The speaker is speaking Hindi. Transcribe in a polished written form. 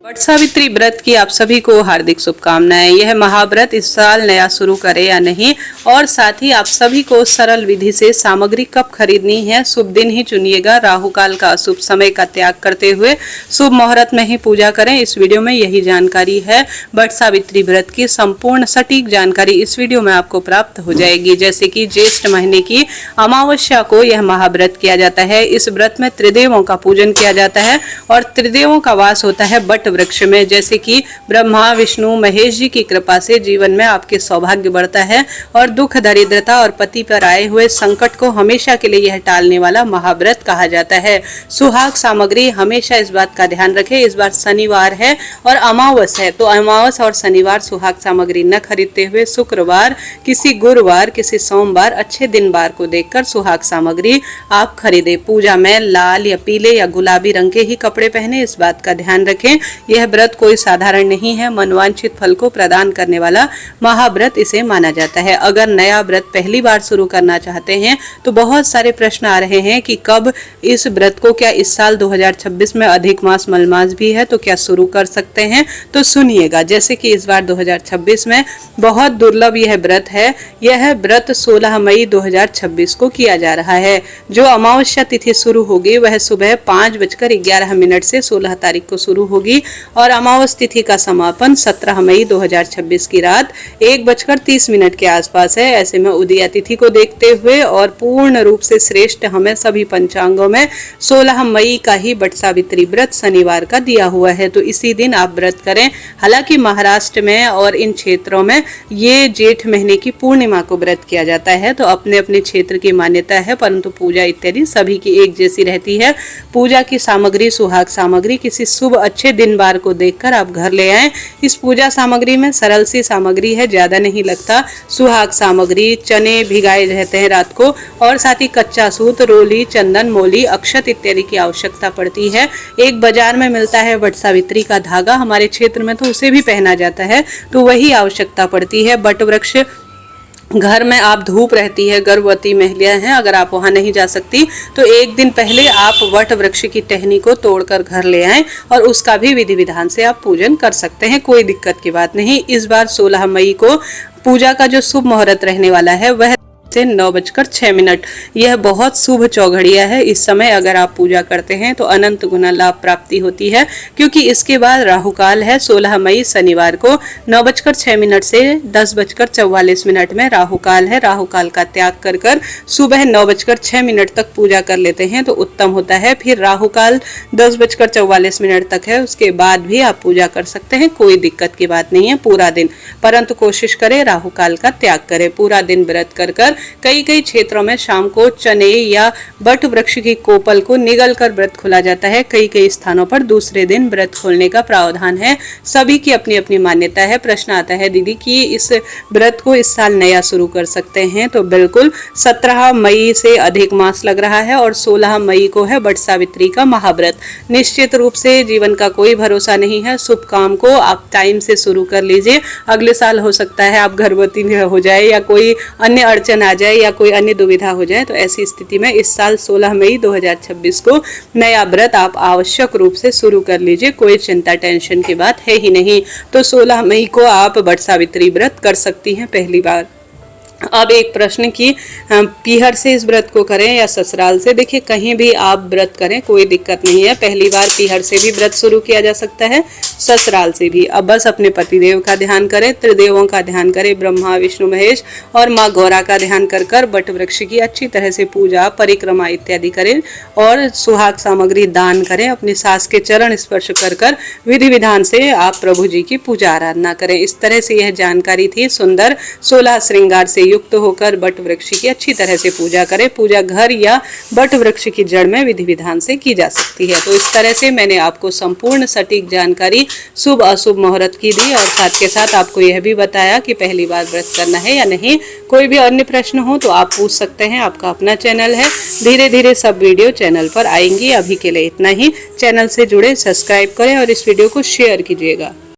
वट सावित्री व्रत की आप सभी को हार्दिक शुभकामनाएं। यह महाव्रत इस साल नया शुरू करे या नहीं, और साथ ही आप सभी को सरल विधि से सामग्री कब खरीदनी है, शुभ दिन ही चुनिएगा। राहु काल का शुभ समय का त्याग करते हुए शुभ मुहूर्त में ही पूजा करें। इस वीडियो में यही जानकारी है। वट सावित्री व्रत की संपूर्ण सटीक जानकारी इस वीडियो में आपको प्राप्त हो जाएगी। जैसे कि ज्येष्ठ महीने की अमावस्या को यह महाव्रत किया जाता है। इस व्रत में त्रिदेवों का पूजन किया जाता है और त्रिदेवों का वास होता है वट वृक्ष में। जैसे कि ब्रह्मा विष्णु महेश जी की कृपा से जीवन में आपके सौभाग्य बढ़ता है और दुख दरिद्रता और पति पर आए हुए संकट को हमेशा के लिए यह टालने वाला महाव्रत कहा जाता है। सुहाग सामग्री हमेशा इस बात का ध्यान रखें। इस बार शनिवार है और अमावस है, तो अमावस और शनिवार सुहाग सामग्री न खरीदते हुए शुक्रवार, किसी गुरुवार, किसी सोमवार अच्छे दिन बार को देखकर सुहाग सामग्री आप खरीदे। पूजा में लाल या पीले या गुलाबी रंग के ही कपड़े पहने, इस बात का ध्यान रखें। यह व्रत कोई साधारण नहीं है, मनवांछित फल को प्रदान करने वाला महाव्रत इसे माना जाता है। अगर नया व्रत पहली बार शुरू करना चाहते हैं तो बहुत सारे प्रश्न आ रहे हैं कि कब इस व्रत को, क्या इस साल 2026 में अधिक मास मलमास भी है तो क्या शुरू कर सकते हैं, तो सुनिएगा। जैसे कि इस बार 2026 में बहुत दुर्लभ यह व्रत है। यह व्रत 16 मई 2026 को किया जा रहा है। जो अमावस्या तिथि शुरू होगी वह सुबह 5:11 से 16 तारीख को शुरू होगी और अमावस तिथि का समापन 17 मई 2026 की रात 1:30 के आसपास है। ऐसे में उदया तिथि को देखते हुए और पूर्ण रूप से श्रेष्ठ हमें सभी पंचांगों में 16 मई का ही वट सावित्री व्रत शनिवार का दिया हुआ है, तो इसी दिन आप व्रत करें। हालांकि महाराष्ट्र में और इन क्षेत्रों में ये जेठ महीने की पूर्णिमा को व्रत किया जाता है, तो अपने अपने क्षेत्र की मान्यता है, परंतु पूजा इत्यादि सभी की एक जैसी रहती है। पूजा की सामग्री सुहाग सामग्री किसी शुभ अच्छे दिन बार को देखकर आप घर ले आएं। इस पूजा सामग्री में सरल सी सामग्री है, ज्यादा नहीं लगता। सुहाग सामग्री, चने भिगाए रहते हैं रात को, और साथ ही कच्चा सूत, रोली, चंदन, मोली, अक्षत इत्यादि की आवश्यकता पड़ती है। एक बाजार में मिलता है वट सावित्री का धागा, हमारे क्षेत्र में तो उसे भी पहना जाता है, तो वही आवश्यकता पड़ती है। वट वृक्ष घर में आप धूप रहती है, गर्भवती महिलाएं हैं, अगर आप वहां नहीं जा सकती तो एक दिन पहले आप वट वृक्ष की टहनी को तोड़कर घर ले आएं और उसका भी विधि विधान से आप पूजन कर सकते हैं, कोई दिक्कत की बात नहीं। इस बार 16 मई को पूजा का जो शुभ मुहूर्त रहने वाला है वह से 9:06। यह बहुत शुभ चौघड़िया है। इस समय अगर आप पूजा करते हैं तो अनंत गुना लाभ प्राप्ति होती है, क्योंकि इसके बाद राहु काल है। 16 मई शनिवार को 9:06 से 10:44 में राहु काल है। राहु काल का त्याग कर कर सुबह 9:06 तक पूजा कर लेते हैं तो उत्तम होता है। फिर राहु काल 10:44 तक है, उसके बाद भी आप पूजा कर सकते हैं, कोई दिक्कत की बात नहीं है पूरा दिन। परंतु कोशिश करें राहु काल का त्याग करें, पूरा दिन व्रत कर कर। कई कई क्षेत्रों में शाम को चने या वट वृक्ष की कोपल को निगल कर व्रत खोला जाता है। कई कई स्थानों पर दूसरे दिन व्रत खोलने का प्रावधान है। सभी की अपनी अपनी मान्यता है। प्रश्न आता है दीदी कि इस व्रत को इस साल नया शुरू कर सकते हैं, तो बिल्कुल 17 मई से अधिक मास लग रहा है और 16 मई को है वट सावित्री का महाव्रत। निश्चित रूप से जीवन का कोई भरोसा नहीं है। शुभ काम को आप टाइम से शुरू कर लीजिए। अगले साल हो सकता है आप गर्भवती हो जाए या कोई अन्य अड़चन आ जाए या कोई अन्य दुविधा हो जाए, तो ऐसी स्थिति में इस साल 16 मई 2026 को नया व्रत आप आवश्यक रूप से शुरू कर लीजिए। कोई चिंता टेंशन की बात है ही नहीं। तो 16 मई को आप वट सावित्री व्रत कर सकती हैं पहली बार। अब एक प्रश्न की पीहर से इस व्रत को करें या ससुराल से। देखिए कहीं भी आप व्रत करें कोई दिक्कत नहीं है। पहली बार पीहर से भी व्रत शुरू किया जा सकता है, ससुराल से भी। अब बस अपने पतिदेव का ध्यान करें, त्रिदेवों का ध्यान करें, ब्रह्मा विष्णु महेश और माँ गौरा का ध्यान कर कर वट वृक्ष की अच्छी तरह से पूजा परिक्रमा इत्यादि करें और सुहाग सामग्री दान करें। अपनी सास के चरण स्पर्श कर कर विधि विधान से आप प्रभु जी की पूजा आराधना करें। इस तरह से यह जानकारी थी। सुंदर 16 श्रृंगार से युक्त होकर वट वृक्ष की अच्छी तरह से पूजा करें। पूजा घर या वट वृक्ष की जड़ में विधि विधान से की जा सकती है। तो इस तरह से मैंने आपको संपूर्ण सटीक जानकारी शुभ अशुभ मुहूर्त की दी और साथ के साथ आपको यह भी बताया कि पहली बार व्रत करना है या नहीं। कोई भी अन्य प्रश्न हो तो आप पूछ सकते हैं। आपका अपना चैनल है, धीरे धीरे सब वीडियो चैनल पर आएंगी। अभी के लिए इतना ही। चैनल से जुड़े, सब्सक्राइब करें और इस वीडियो को शेयर कीजिएगा।